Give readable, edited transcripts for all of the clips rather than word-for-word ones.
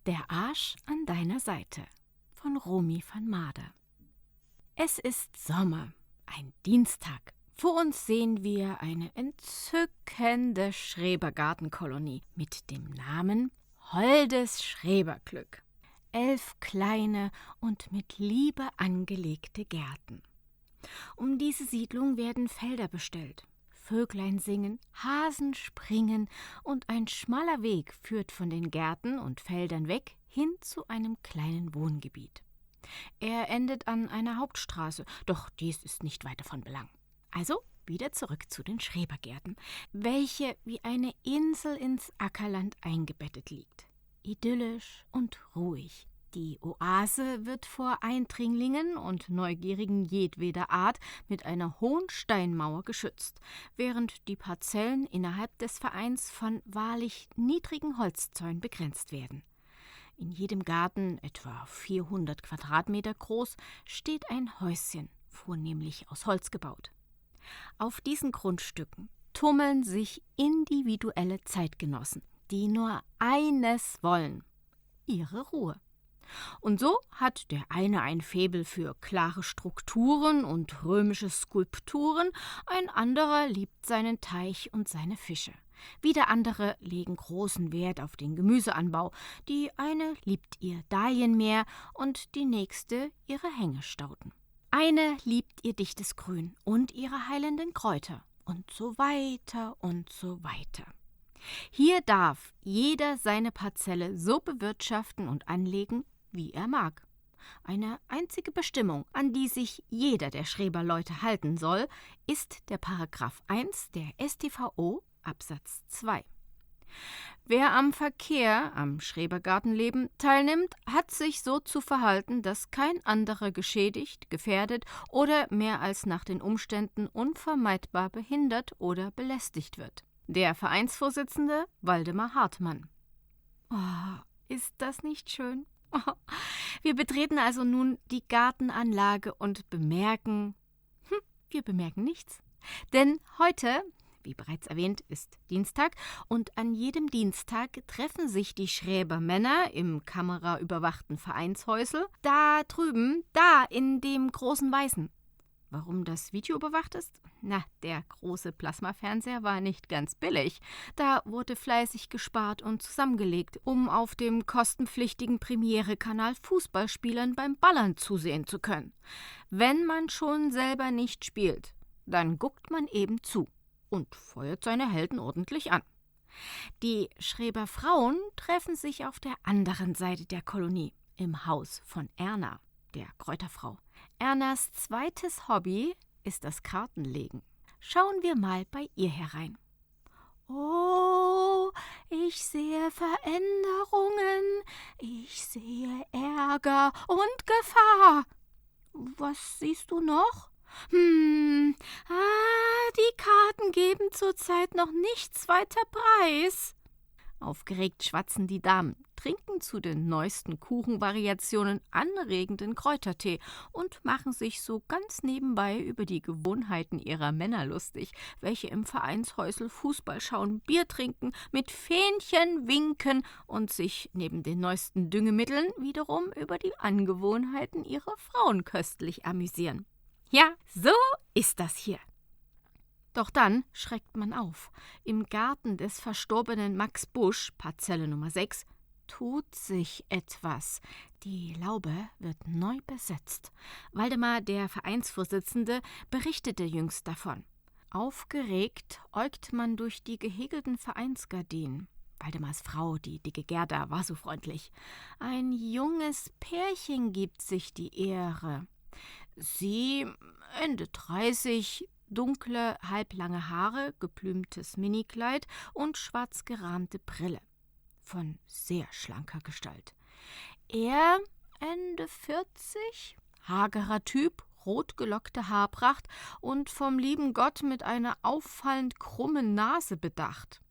Der Arsch an deiner Seite von Romy van Mader. Es ist Sommer, ein Dienstag. Vor uns sehen wir eine entzückende Schrebergartenkolonie mit dem Namen Holdes Schreberglück. 11 kleine und mit Liebe angelegte Gärten. Um diese Siedlung werden Felder bestellt. Vöglein singen, Hasen springen und ein schmaler Weg führt von den Gärten und Feldern weg hin zu einem kleinen Wohngebiet. Er endet an einer Hauptstraße, doch dies ist nicht weiter von Belang. Also wieder zurück zu den Schrebergärten, welche wie eine Insel ins Ackerland eingebettet liegt. Idyllisch und ruhig. Die Oase wird vor Eindringlingen und Neugierigen jedweder Art mit einer hohen Steinmauer geschützt, während die Parzellen innerhalb des Vereins von wahrlich niedrigen Holzzäunen begrenzt werden. In jedem Garten, etwa 400 Quadratmeter groß, steht ein Häuschen, vornehmlich aus Holz gebaut. Auf diesen Grundstücken tummeln sich individuelle Zeitgenossen, die nur eines wollen: ihre Ruhe. Und so hat der eine ein Faible für klare Strukturen und römische Skulpturen, ein anderer liebt seinen Teich und seine Fische. Wieder andere legen großen Wert auf den Gemüseanbau, die eine liebt ihr Dahlienmeer und die nächste ihre Hängestauden. Eine liebt ihr dichtes Grün und ihre heilenden Kräuter und so weiter und so weiter. Hier darf jeder seine Parzelle so bewirtschaften und anlegen, wie er mag. Eine einzige Bestimmung, an die sich jeder der Schreberleute halten soll, ist der Paragraph 1 der StVO Absatz 2. Wer am Verkehr am Schrebergartenleben teilnimmt, hat sich so zu verhalten, dass kein anderer geschädigt, gefährdet oder mehr als nach den Umständen unvermeidbar behindert oder belästigt wird. Der Vereinsvorsitzende Waldemar Hartmann. Oh, ist das nicht schön? Oh. Wir betreten also nun die Gartenanlage und bemerken, wir bemerken nichts. Denn heute, wie bereits erwähnt, ist Dienstag und an jedem Dienstag treffen sich die Schrebermänner im kameraüberwachten Vereinshäusl da drüben, da in dem großen Weißen. Warum das Video überwacht ist? Na, der große Plasmafernseher war nicht ganz billig. Da wurde fleißig gespart und zusammengelegt, um auf dem kostenpflichtigen Premiere-Kanal Fußballspielern beim Ballern zusehen zu können. Wenn man schon selber nicht spielt, dann guckt man eben zu und feuert seine Helden ordentlich an. Die Schreberfrauen treffen sich auf der anderen Seite der Kolonie, im Haus von Erna, der Kräuterfrau. Ernas zweites Hobby ist das Kartenlegen. Schauen wir mal bei ihr herein. Oh, ich sehe Veränderungen, ich sehe Ärger und Gefahr. Was siehst du noch? Die Karten geben zurzeit noch nichts weiter preis. Aufgeregt schwatzen die Damen, trinken zu den neuesten Kuchenvariationen anregenden Kräutertee und machen sich so ganz nebenbei über die Gewohnheiten ihrer Männer lustig, welche im Vereinshäusl Fußball schauen, Bier trinken, mit Fähnchen winken und sich neben den neuesten Düngemitteln wiederum über die Angewohnheiten ihrer Frauen köstlich amüsieren. Ja, so ist das hier. Doch dann schreckt man auf. Im Garten des verstorbenen Max Busch, Parzelle Nummer 6, tut sich etwas. Die Laube wird neu besetzt. Waldemar, der Vereinsvorsitzende, berichtete jüngst davon. Aufgeregt äugt man durch die gehäkelten Vereinsgardinen. Waldemars Frau, die dicke Gerda, war so freundlich. Ein junges Pärchen gibt sich die Ehre. Sie, Ende 30, dunkle, halblange Haare, geblümtes Minikleid und schwarz gerahmte Brille. Von sehr schlanker Gestalt. Er, Ende 40, hagerer Typ, rotgelockte Haarpracht und vom lieben Gott mit einer auffallend krummen Nase bedacht.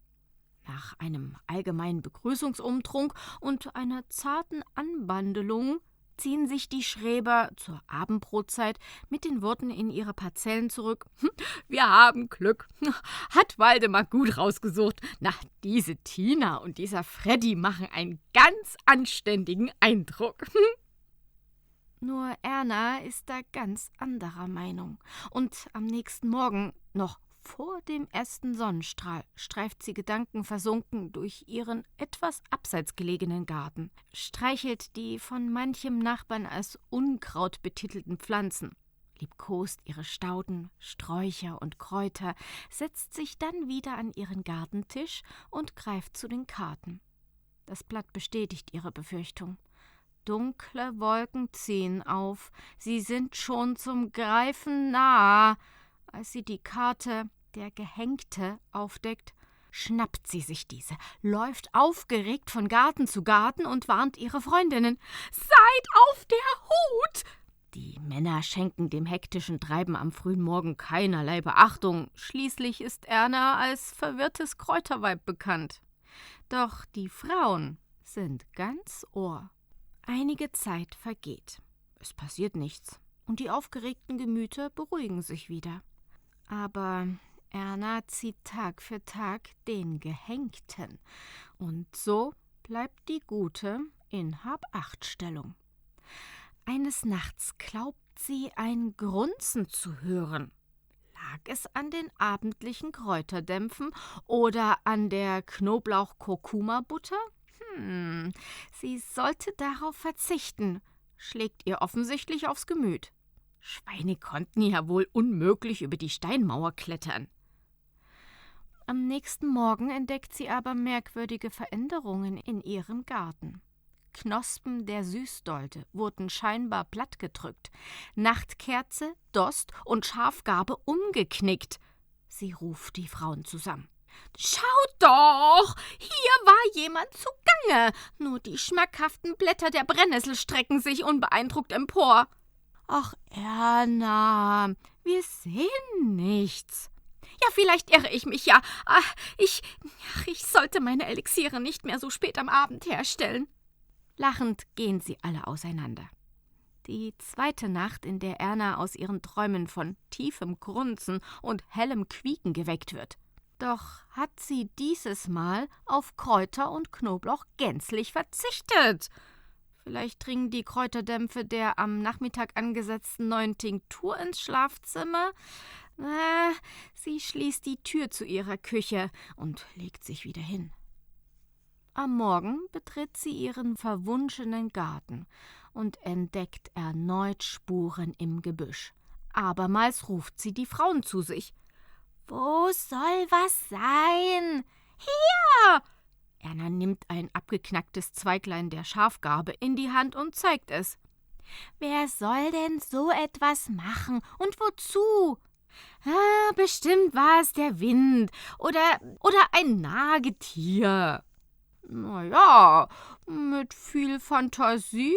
Nach einem allgemeinen Begrüßungsumtrunk und einer zarten Anbandelung ziehen sich die Schreber zur Abendbrotzeit mit den Worten in ihre Parzellen zurück: »Wir haben Glück. Hat Waldemar gut rausgesucht. Na, diese Tina und dieser Freddy machen einen ganz anständigen Eindruck.« Nur Erna ist da ganz anderer Meinung. Und am nächsten Morgen, noch vor dem ersten Sonnenstrahl, streift sie gedankenversunken durch ihren etwas abseits gelegenen Garten, streichelt die von manchem Nachbarn als Unkraut betitelten Pflanzen, liebkost ihre Stauden, Sträucher und Kräuter, setzt sich dann wieder an ihren Gartentisch und greift zu den Karten. Das Blatt bestätigt ihre Befürchtung. Dunkle Wolken ziehen auf, sie sind schon zum Greifen nah. Als sie die Karte »Der Gehängte« aufdeckt, schnappt sie sich diese, läuft aufgeregt von Garten zu Garten und warnt ihre Freundinnen: »Seid auf der Hut!« Die Männer schenken dem hektischen Treiben am frühen Morgen keinerlei Beachtung. Schließlich ist Erna als verwirrtes Kräuterweib bekannt. Doch die Frauen sind ganz Ohr. Einige Zeit vergeht. Es passiert nichts und die aufgeregten Gemüter beruhigen sich wieder. Aber Erna zieht Tag für Tag den Gehängten und so bleibt die Gute in Hab-Acht-Stellung. Eines Nachts glaubt sie, ein Grunzen zu hören. Lag es an den abendlichen Kräuterdämpfen oder an der Knoblauch-Kurkuma-Butter? Sie sollte darauf verzichten, schlägt ihr offensichtlich aufs Gemüt. Schweine konnten ja wohl unmöglich über die Steinmauer klettern. Am nächsten Morgen entdeckt sie aber merkwürdige Veränderungen in ihrem Garten. Knospen der Süßdolte wurden scheinbar plattgedrückt, Nachtkerze, Dost und Schafgarbe umgeknickt. Sie ruft die Frauen zusammen. »Schaut doch, hier war jemand zugange, nur die schmackhaften Blätter der Brennnessel strecken sich unbeeindruckt empor.« »Ach, Erna, wir sehen nichts.« »Ja, vielleicht irre ich mich ja. Ich sollte meine Elixiere nicht mehr so spät am Abend herstellen.« Lachend gehen sie alle auseinander. Die zweite Nacht, in der Erna aus ihren Träumen von tiefem Grunzen und hellem Quieken geweckt wird. Doch hat sie dieses Mal auf Kräuter und Knoblauch gänzlich verzichtet. Vielleicht dringen die Kräuterdämpfe der am Nachmittag angesetzten neuen Tinktur ins Schlafzimmer. Sie schließt die Tür zu ihrer Küche und legt sich wieder hin. Am Morgen betritt sie ihren verwunschenen Garten und entdeckt erneut Spuren im Gebüsch. Abermals ruft sie die Frauen zu sich. »Wo soll was sein? Hier!« Erna nimmt ein abgeknacktes Zweiglein der Schafgarbe in die Hand und zeigt es. »Wer soll denn so etwas machen und wozu?« »Bestimmt war es der Wind oder ein Nagetier.« »Na ja, mit viel Fantasie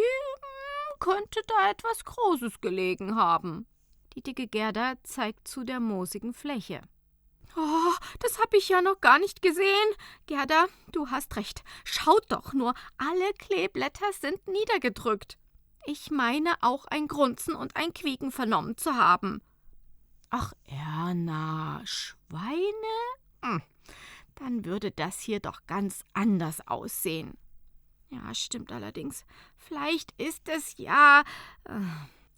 könnte da etwas Großes gelegen haben.« Die dicke Gerda zeigt zu der moosigen Fläche. »Oh, das hab ich ja noch gar nicht gesehen. Gerda, du hast recht. Schaut doch nur, alle Kleeblätter sind niedergedrückt. Ich meine auch ein Grunzen und ein Quieken vernommen zu haben.« »Ach, Erna, Schweine? Dann würde das hier doch ganz anders aussehen.« »Ja, stimmt allerdings. Vielleicht ist es ja...«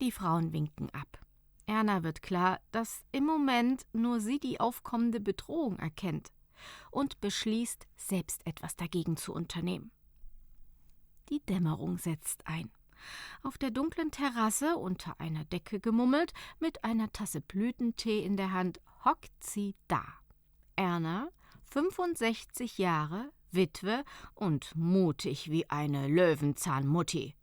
Die Frauen winken ab. Erna wird klar, dass im Moment nur sie die aufkommende Bedrohung erkennt und beschließt, selbst etwas dagegen zu unternehmen. Die Dämmerung setzt ein. Auf der dunklen Terrasse, unter einer Decke gemummelt, mit einer Tasse Blütentee in der Hand, hockt sie da. Erna, 65 Jahre, Witwe und mutig wie eine Löwenzahnmutti.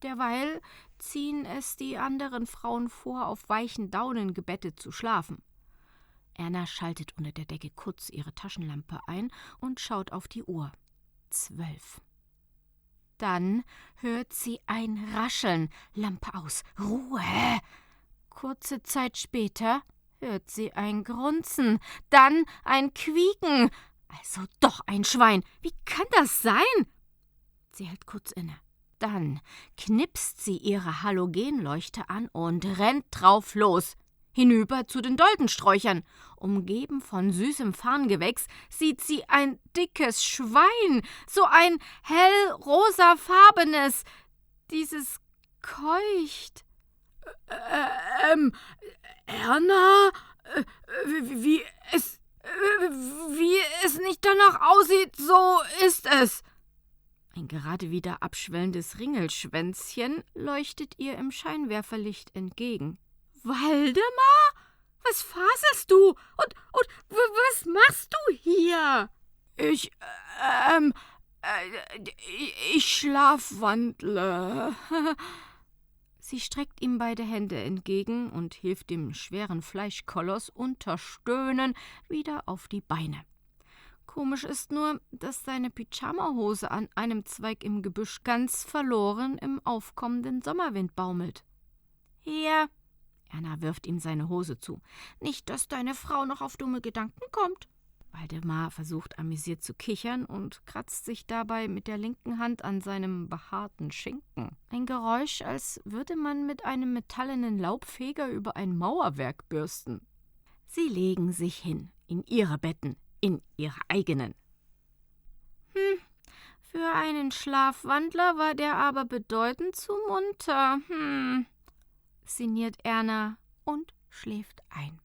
Derweil ziehen es die anderen Frauen vor, auf weichen Daunen gebettet zu schlafen. Erna schaltet unter der Decke kurz ihre Taschenlampe ein und schaut auf die Uhr. 12. Dann hört sie ein Rascheln. Lampe aus. Ruhe! Kurze Zeit später hört sie ein Grunzen, dann ein Quieken. Also doch ein Schwein. Wie kann das sein? Sie hält kurz inne. Dann knipst sie ihre Halogenleuchte an und rennt drauf los. Hinüber zu den Doldensträuchern. Umgeben von süßem Farngewächs sieht sie ein dickes Schwein, so ein hellrosafarbenes. Dieses keucht. Erna, wie es nicht danach aussieht, so ist es. Ein gerade wieder abschwellendes Ringelschwänzchen leuchtet ihr im Scheinwerferlicht entgegen. »Waldemar, was faselst du? Und was machst du hier?« Ich schlafwandle.« Sie streckt ihm beide Hände entgegen und hilft dem schweren Fleischkoloss unter Stöhnen wieder auf die Beine. Komisch ist nur, dass seine Pyjamahose an einem Zweig im Gebüsch ganz verloren im aufkommenden Sommerwind baumelt. »Hier«, Erna wirft ihm seine Hose zu, »nicht, dass deine Frau noch auf dumme Gedanken kommt.« Waldemar versucht amüsiert zu kichern und kratzt sich dabei mit der linken Hand an seinem behaarten Schinken. Ein Geräusch, als würde man mit einem metallenen Laubfeger über ein Mauerwerk bürsten. Sie legen sich hin, in ihre Betten, in ihre eigenen. Für einen Schlafwandler war der aber bedeutend zu munter. Sinniert Erna und schläft ein.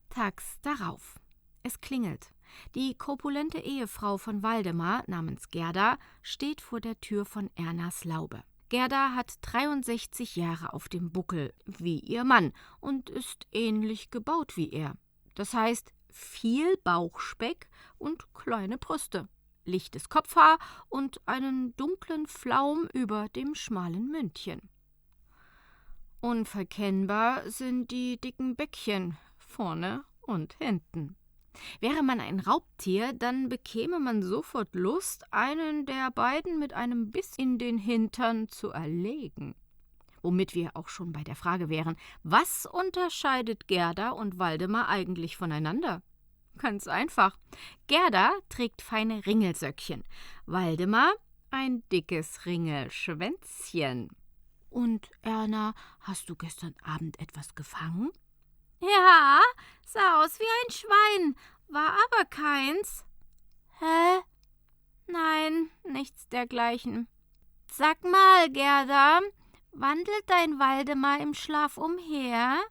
Tags darauf. Es klingelt. Die korpulente Ehefrau von Waldemar, namens Gerda, steht vor der Tür von Ernas Laube. Gerda hat 63 Jahre auf dem Buckel, wie ihr Mann, und ist ähnlich gebaut wie er. Das heißt, viel Bauchspeck und kleine Brüste, lichtes Kopfhaar und einen dunklen Flaum über dem schmalen Mündchen. Unverkennbar sind die dicken Bäckchen, vorne und hinten. Wäre man ein Raubtier, dann bekäme man sofort Lust, einen der beiden mit einem Biss in den Hintern zu erlegen. Womit wir auch schon bei der Frage wären, was unterscheidet Gerda und Waldemar eigentlich voneinander? Ganz einfach. Gerda trägt feine Ringelsöckchen, Waldemar ein dickes Ringelschwänzchen. Und Erna, hast du gestern Abend etwas gefangen? Ja, sah aus wie ein Schwein, war aber keins. Hä? Nein, nichts dergleichen. Sag mal, Gerda, wandelt dein Waldemar im Schlaf umher?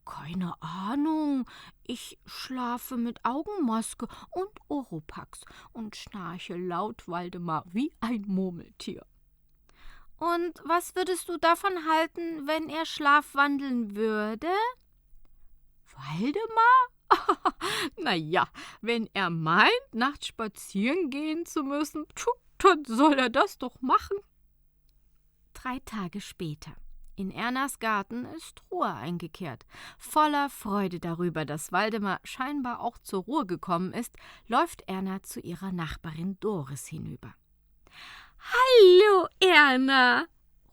Keine Ahnung. Ich schlafe mit Augenmaske und Oropax und schnarche laut Waldemar wie ein Murmeltier. Und was würdest du davon halten, wenn er schlafwandeln würde? Waldemar? Na ja, wenn er meint, nachts spazieren gehen zu müssen, dann soll er das doch machen. 3 Tage später. In Ernas Garten ist Ruhe eingekehrt. Voller Freude darüber, dass Waldemar scheinbar auch zur Ruhe gekommen ist, läuft Erna zu ihrer Nachbarin Doris hinüber. »Hallo, Erna«,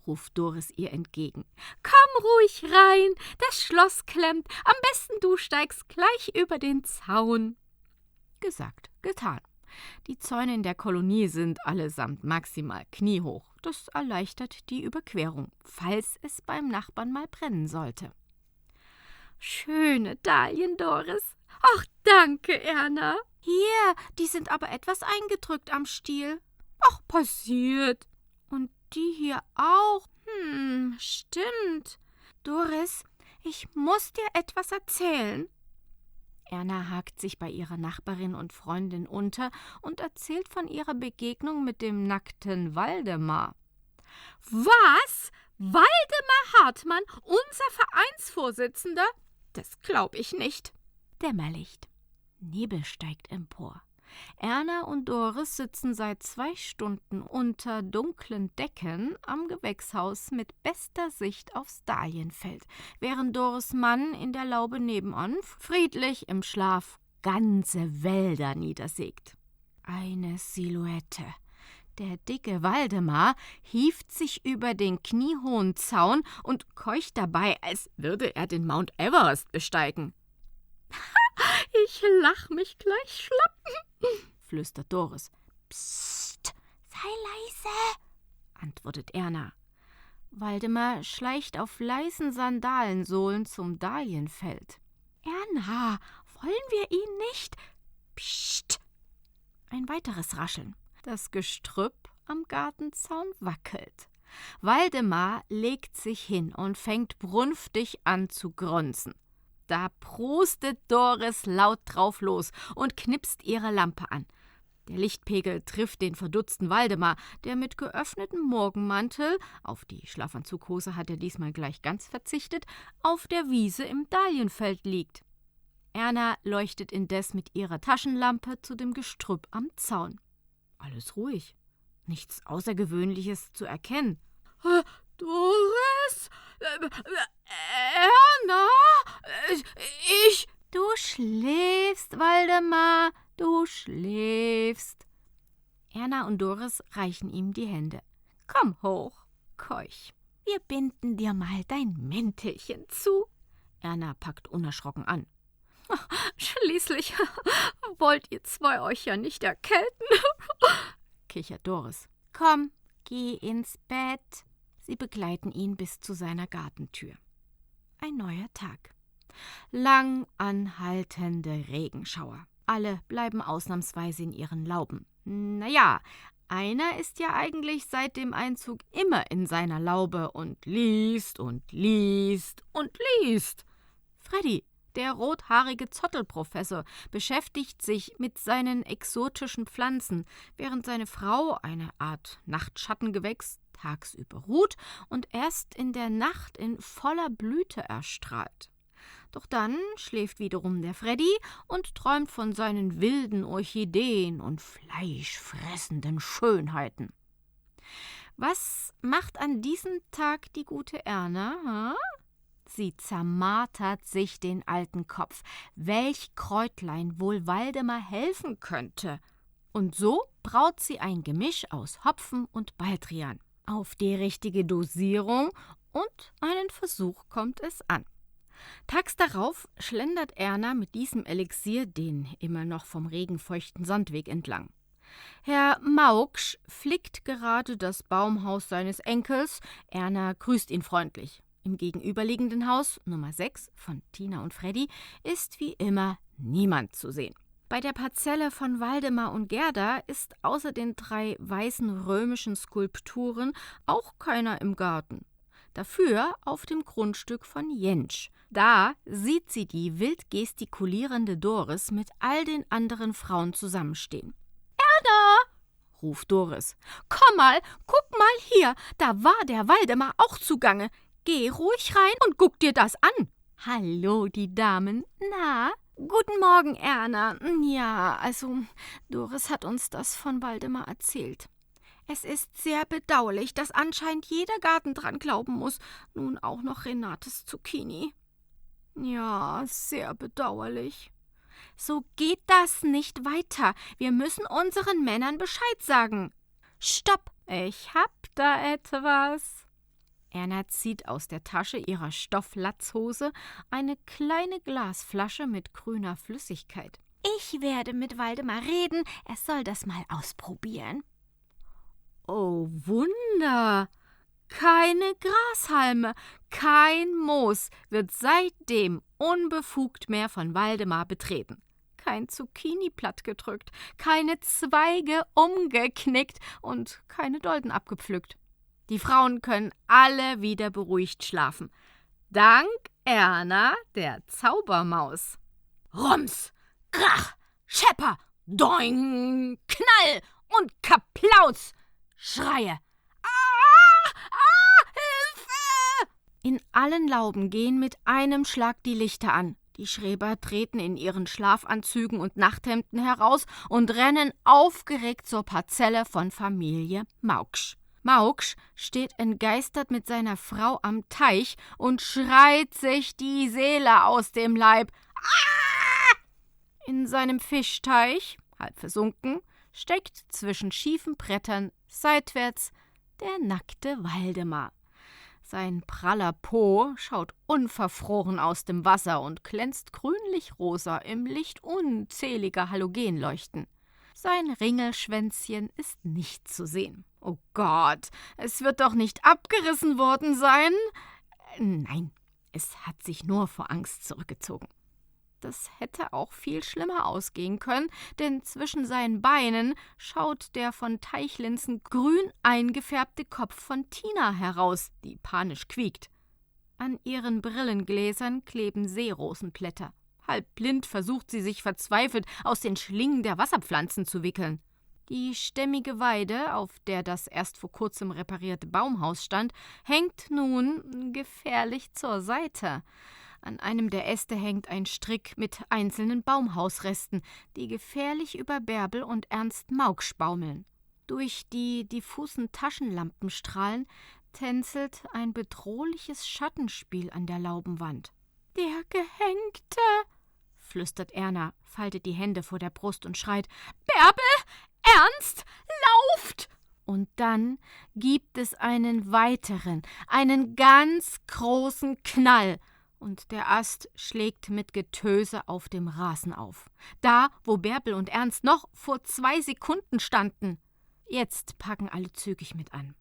ruft Doris ihr entgegen. »Komm ruhig rein, das Schloss klemmt. Am besten du steigst gleich über den Zaun.« Gesagt, getan. Die Zäune in der Kolonie sind allesamt maximal kniehoch. Das erleichtert die Überquerung, falls es beim Nachbarn mal brennen sollte. »Schöne Dahlien, Doris. Ach, danke, Erna. Hier, die sind aber etwas eingedrückt am Stiel. Ach, passiert. Und die hier auch. Stimmt. Doris, ich muss dir etwas erzählen.« Erna hakt sich bei ihrer Nachbarin und Freundin unter und erzählt von ihrer Begegnung mit dem nackten Waldemar. »Was? Waldemar Hartmann, unser Vereinsvorsitzender? Das glaub ich nicht.« Dämmerlicht. Nebel steigt empor. Erna und Doris sitzen seit 2 Stunden unter dunklen Decken am Gewächshaus mit bester Sicht aufs Dahlienfeld, während Doris' Mann in der Laube nebenan friedlich im Schlaf ganze Wälder niedersägt. Eine Silhouette. Der dicke Waldemar hieft sich über den kniehohen Zaun und keucht dabei, als würde er den Mount Everest besteigen. »Ich lach mich gleich schlapp«, flüstert Doris. »Psst, sei leise«, antwortet Erna. Waldemar schleicht auf leisen Sandalensohlen zum Dahlienfeld. »Erna, wollen wir ihn nicht?« »Psst!« Ein weiteres Rascheln. Das Gestrüpp am Gartenzaun wackelt. Waldemar legt sich hin und fängt brunftig an zu grunzen. Da prustet Doris laut drauf los und knipst ihre Lampe an. Der Lichtpegel trifft den verdutzten Waldemar, der mit geöffnetem Morgenmantel, auf die Schlafanzughose hat er diesmal gleich ganz verzichtet, auf der Wiese im Dahlienfeld liegt. Erna leuchtet indes mit ihrer Taschenlampe zu dem Gestrüpp am Zaun. Alles ruhig, nichts Außergewöhnliches zu erkennen. »Doris? Erna? Ich...« »Du schläfst, Waldemar, du schläfst.« Erna und Doris reichen ihm die Hände. »Komm hoch, keuch, wir binden dir mal dein Mäntelchen zu.« Erna packt unerschrocken an. »Schließlich wollt ihr zwei euch ja nicht erkälten«, kichert Doris. »Komm, geh ins Bett.« Sie begleiten ihn bis zu seiner Gartentür. Ein neuer Tag. Lang anhaltende Regenschauer. Alle bleiben ausnahmsweise in ihren Lauben. Naja, einer ist ja eigentlich seit dem Einzug immer in seiner Laube und liest und liest und liest. Freddy, der rothaarige Zottelprofessor, beschäftigt sich mit seinen exotischen Pflanzen, während seine Frau, eine Art Nachtschattengewächs, tagsüber ruht und erst in der Nacht in voller Blüte erstrahlt. Doch dann schläft wiederum der Freddy und träumt von seinen wilden Orchideen und fleischfressenden Schönheiten. Was macht an diesem Tag die gute Erna? Sie zermartert sich den alten Kopf, welch Kräutlein wohl Waldemar helfen könnte. Und so braut sie ein Gemisch aus Hopfen und Baldrian. Auf die richtige Dosierung und einen Versuch kommt es an. Tags darauf schlendert Erna mit diesem Elixier den immer noch vom Regen feuchten Sandweg entlang. Herr Mauksch flickt gerade das Baumhaus seines Enkels. Erna grüßt ihn freundlich. Im gegenüberliegenden Haus, Nummer 6 von Tina und Freddy, ist wie immer niemand zu sehen. Bei der Parzelle von Waldemar und Gerda ist außer den 3 weißen römischen Skulpturen auch keiner im Garten. Dafür auf dem Grundstück von Jentsch. Da sieht sie die wild gestikulierende Doris mit all den anderen Frauen zusammenstehen. »Erna«, ruft Doris, »komm mal, guck mal hier, da war der Waldemar auch zugange. Geh ruhig rein und guck dir das an.« »Hallo, die Damen. Na?« »Guten Morgen, Erna. Ja, also, Doris hat uns das von Waldemar erzählt. Es ist sehr bedauerlich, dass anscheinend jeder Garten dran glauben muss. Nun auch noch Renates Zucchini.« »Ja, sehr bedauerlich.« »So geht das nicht weiter. Wir müssen unseren Männern Bescheid sagen.« »Stopp, ich hab da etwas.« Erna zieht aus der Tasche ihrer Stofflatzhose eine kleine Glasflasche mit grüner Flüssigkeit. »Ich werde mit Waldemar reden, er soll das mal ausprobieren.« Oh Wunder! Keine Grashalme, kein Moos wird seitdem unbefugt mehr von Waldemar betreten. Kein Zucchini plattgedrückt, keine Zweige umgeknickt und keine Dolden abgepflückt. Die Frauen können alle wieder beruhigt schlafen. Dank Erna, der Zaubermaus. Rums, Krach, Schepper, Doing, Knall und Kaplauz. Schreie. Hilfe! In allen Lauben gehen mit einem Schlag die Lichter an. Die Schreber treten in ihren Schlafanzügen und Nachthemden heraus und rennen aufgeregt zur Parzelle von Familie Mauksch. Mauksch steht entgeistert mit seiner Frau am Teich und schreit sich die Seele aus dem Leib. Ah! In seinem Fischteich, halb versunken, steckt zwischen schiefen Brettern seitwärts der nackte Waldemar. Sein praller Po schaut unverfroren aus dem Wasser und glänzt grünlich-rosa im Licht unzähliger Halogenleuchten. Sein Ringelschwänzchen ist nicht zu sehen. »Oh Gott, es wird doch nicht abgerissen worden sein?« »Nein, es hat sich nur vor Angst zurückgezogen.« Das hätte auch viel schlimmer ausgehen können, denn zwischen seinen Beinen schaut der von Teichlinsen grün eingefärbte Kopf von Tina heraus, die panisch quiekt. An ihren Brillengläsern kleben Seerosenblätter. Halb blind versucht sie sich verzweifelt aus den Schlingen der Wasserpflanzen zu wickeln. Die stämmige Weide, auf der das erst vor kurzem reparierte Baumhaus stand, hängt nun gefährlich zur Seite. An einem der Äste hängt ein Strick mit einzelnen Baumhausresten, die gefährlich über Bärbel und Ernst Mauksch baumeln. Durch die diffusen Taschenlampenstrahlen tänzelt ein bedrohliches Schattenspiel an der Laubenwand. »Der Gehängte«, flüstert Erna, faltet die Hände vor der Brust und schreit: »Bärbel! Ernst! Lauft!« Und dann gibt es einen weiteren, einen ganz großen Knall, und der Ast schlägt mit Getöse auf dem Rasen auf. Da, wo Bärbel und Ernst noch vor 2 Sekunden standen. Jetzt packen alle zügig mit an.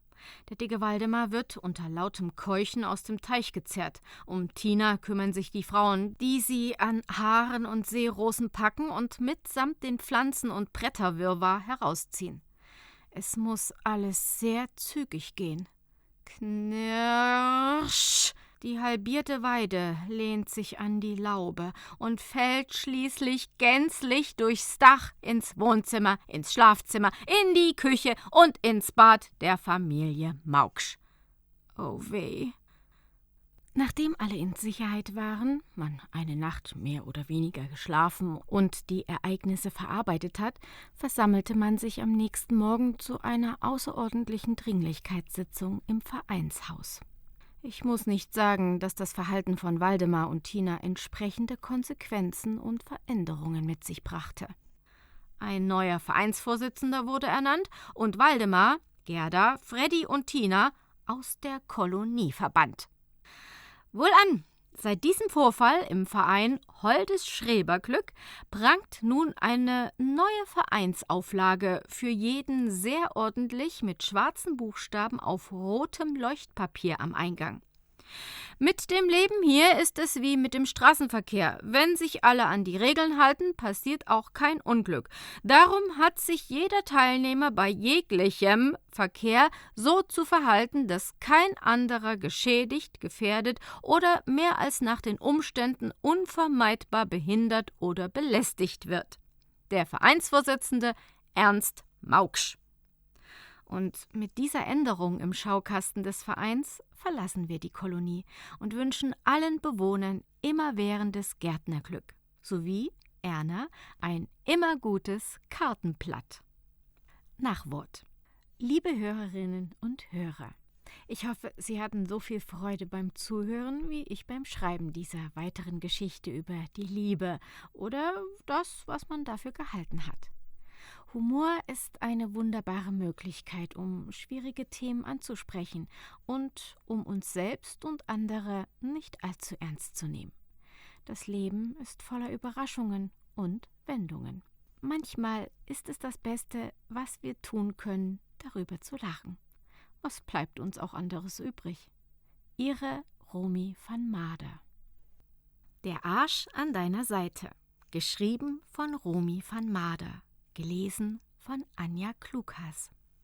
Der dicke Waldemar wird unter lautem Keuchen aus dem Teich gezerrt. Um Tina kümmern sich die Frauen, die sie an Haaren und Seerosen packen und mitsamt den Pflanzen und Bretterwirrwarr herausziehen. Es muss alles sehr zügig gehen. Knirsch! Die halbierte Weide lehnt sich an die Laube und fällt schließlich gänzlich durchs Dach ins Wohnzimmer, ins Schlafzimmer, in die Küche und ins Bad der Familie Mauksch. Oh weh. Nachdem alle in Sicherheit waren, man eine Nacht mehr oder weniger geschlafen und die Ereignisse verarbeitet hat, versammelte man sich am nächsten Morgen zu einer außerordentlichen Dringlichkeitssitzung im Vereinshaus. Ich muss nicht sagen, dass das Verhalten von Waldemar und Tina entsprechende Konsequenzen und Veränderungen mit sich brachte. Ein neuer Vereinsvorsitzender wurde ernannt und Waldemar, Gerda, Freddy und Tina aus der Kolonie verbannt. Wohlan! Seit diesem Vorfall im Verein Holdes Schreberglück prangt nun eine neue Vereinsauflage für jeden sehr ordentlich mit schwarzen Buchstaben auf rotem Leuchtpapier am Eingang. Mit dem Leben hier ist es wie mit dem Straßenverkehr. Wenn sich alle an die Regeln halten, passiert auch kein Unglück. Darum hat sich jeder Teilnehmer bei jeglichem Verkehr so zu verhalten, dass kein anderer geschädigt, gefährdet oder mehr als nach den Umständen unvermeidbar behindert oder belästigt wird. Der Vereinsvorsitzende Ernst Mauksch. Und mit dieser Änderung im Schaukasten des Vereins verlassen wir die Kolonie und wünschen allen Bewohnern immerwährendes Gärtnerglück sowie Erna ein immer gutes Kartenblatt. Nachwort. Liebe Hörerinnen und Hörer, ich hoffe, Sie hatten so viel Freude beim Zuhören wie ich beim Schreiben dieser weiteren Geschichte über die Liebe oder das, was man dafür gehalten hat. Humor ist eine wunderbare Möglichkeit, um schwierige Themen anzusprechen und um uns selbst und andere nicht allzu ernst zu nehmen. Das Leben ist voller Überraschungen und Wendungen. Manchmal ist es das Beste, was wir tun können, darüber zu lachen. Was bleibt uns auch anderes übrig? Ihre Romy van Mader. Der Arsch an deiner Seite. Geschrieben von Romy van Mader. Gelesen von Anja Klukas.